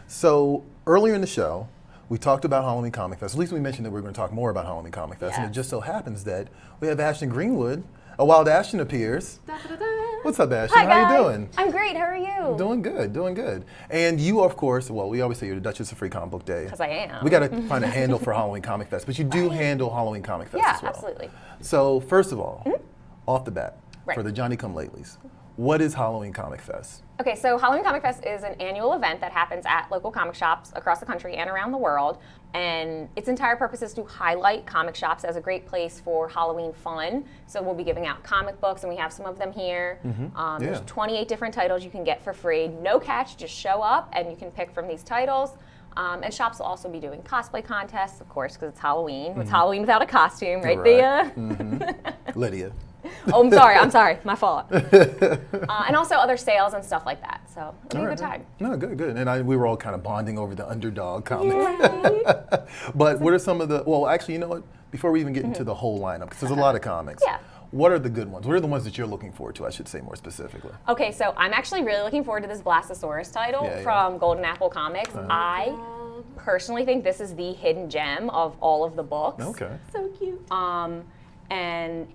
So earlier in the show, we talked about Halloween Comic Fest. At least we mentioned that we were going to talk more about Halloween Comic Fest. And it just so happens that we have Ashton Greenwood. A Wild Ashton appears. Da, da, da. What's up, Ashton? Hi, guys. How you doing? I'm great. How are you? Doing good, doing good. And you, of course, well, we always say you're the Duchess of Free Comic Book Day. Because I am. We got to find a handle for Halloween Comic Fest, but you do handle Halloween Comic Fest as well. Yeah, absolutely. So first of all, off the bat, Right. for the Johnny-come-latelys, what is Halloween Comic Fest? Okay, so Halloween Comic Fest is an annual event that happens at local comic shops across the country and around the world. And its entire purpose is to highlight comic shops as a great place for Halloween fun. So we'll be giving out comic books, and we have some of them here. There's 28 different titles you can get for free. No catch, just show up and you can pick from these titles. And shops will also be doing cosplay contests, of course, because it's Halloween. It's Halloween without a costume, right, Thea? Lydia. Oh, I'm sorry, my fault. And also other sales and stuff like that. So it'll be a good time. No, good. And we were all kind of bonding over the underdog comics. But what are some of the, well, actually, you know what? Before we even get into the whole lineup, because there's a lot of comics. Yeah. What are the good ones? What are the ones that you're looking forward to, I should say more specifically? Okay, so I'm actually really looking forward to this Blastosaurus title from Golden Apple Comics. I personally think this is the hidden gem of all of the books. Okay. So cute. And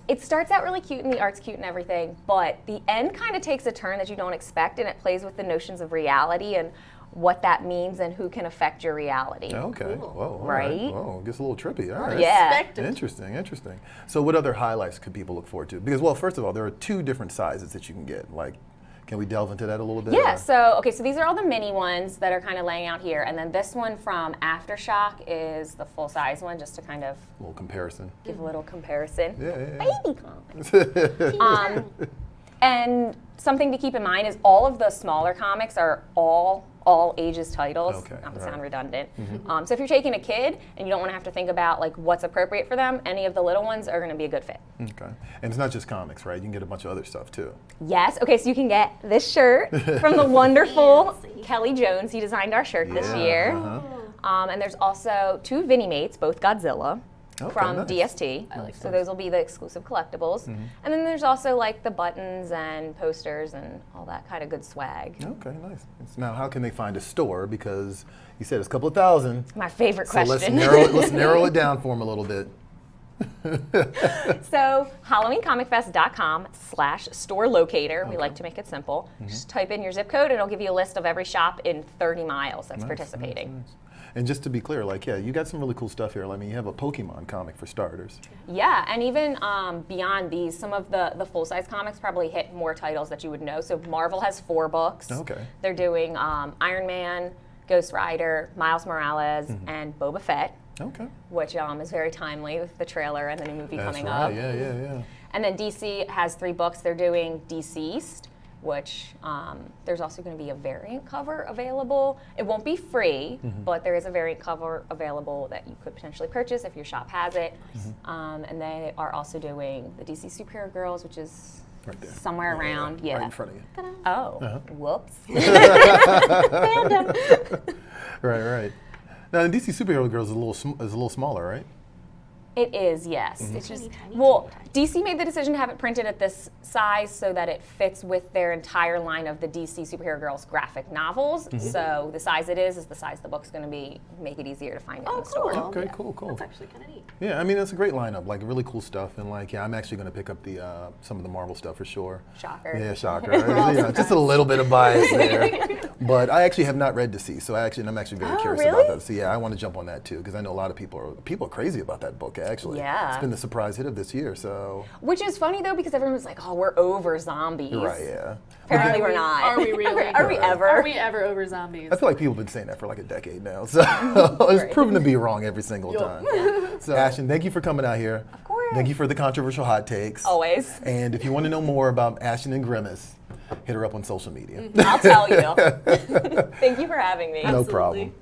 it starts out really cute and the art's cute and everything, but the end kind of takes a turn that you don't expect, and it plays with the notions of reality and what that means and who can affect your reality. Okay. Whoa. All Right? Whoa, gets a little trippy. All right. Yeah. Interesting. So what other highlights could people look forward to? Because, well, first of all, there are 2 different sizes that you can get. Like, can we delve into that a little bit? Yeah, so these are all the mini ones that are kind of laying out here, and then this one from Aftershock is the full-size one, just to kind of A little comparison. give a little comparison. Yeah. Baby comics. And something to keep in mind is all of the smaller comics are all ages titles. Okay, Not to right. sound redundant. So if you're taking a kid and you don't want to have to think about like what's appropriate for them, any of the little ones are going to be a good fit. Okay. And it's not just comics, right? You can get a bunch of other stuff too. Yes. Okay, so you can get this shirt from the wonderful Kelly Jones. He designed our shirt this year. And there's also 2 Vinnie Mates, both Godzilla. From nice. DST. I like so those will be the exclusive collectibles. And then there's also like the buttons and posters and all that kind of good swag. Okay, nice. Now, how can they find a store? Because you said it's a couple of thousand. My favorite So question. let's narrow it down for them a little bit. So HalloweenComicFest.com/store locator. We like to make it simple. Just type in your zip code and it'll give you a list of every shop in 30 miles that's participating. Nice. And just to be clear, like, you got some really cool stuff here. I mean, you have a Pokemon comic for starters. Yeah, and even beyond these, some of the full-size comics probably hit more titles that you would know. So Marvel has 4 books. Okay. They're doing Iron Man, Ghost Rider, Miles Morales, and Boba Fett. Okay. Which is very timely with the trailer and the new movie coming right. up. Yeah. And then DC has 3 books. They're doing Deceased, which there's also going to be a variant cover available. It won't be free, but there is a variant cover available that you could potentially purchase if your shop has it. And they are also doing the DC Superhero Girls, which is Right there. somewhere around. Right in front of you. Oh, whoops. Right. Now, the DC Superhero Girls is a little smaller, right? It is, yes. It's just, well, DC made the decision to have it printed at this size so that it fits with their entire line of the DC Superhero Girls graphic novels. So the size it is the size the book's going to be, make it easier to find it in the store. Okay, cool. That's actually kind of neat. Yeah, I mean, it's a great lineup, like really cool stuff. And like, I'm actually going to pick up the some of the Marvel stuff for sure. Shocker. Yeah, shocker. Just a little bit of bias there. But I actually have not read Deceased, so I'm actually very curious about that. So yeah, I want to jump on that too, because I know a lot of people are crazy about that book, actually. Yeah. It's been the surprise hit of this year, so. Which is funny though, because everyone was like, oh, we're over zombies. Right, yeah. Apparently we're not. Are we really? Are we ever? Are we ever over zombies? I feel like people have been saying that for like a decade now, so it's proven to be wrong every single time. So Ashton, thank you for coming out here. Of course. Thank you for the controversial hot takes. Always. And if you want to know more about Ashton and Grimace, hit her up on social media. I'll tell you. Thank you for having me. No problem.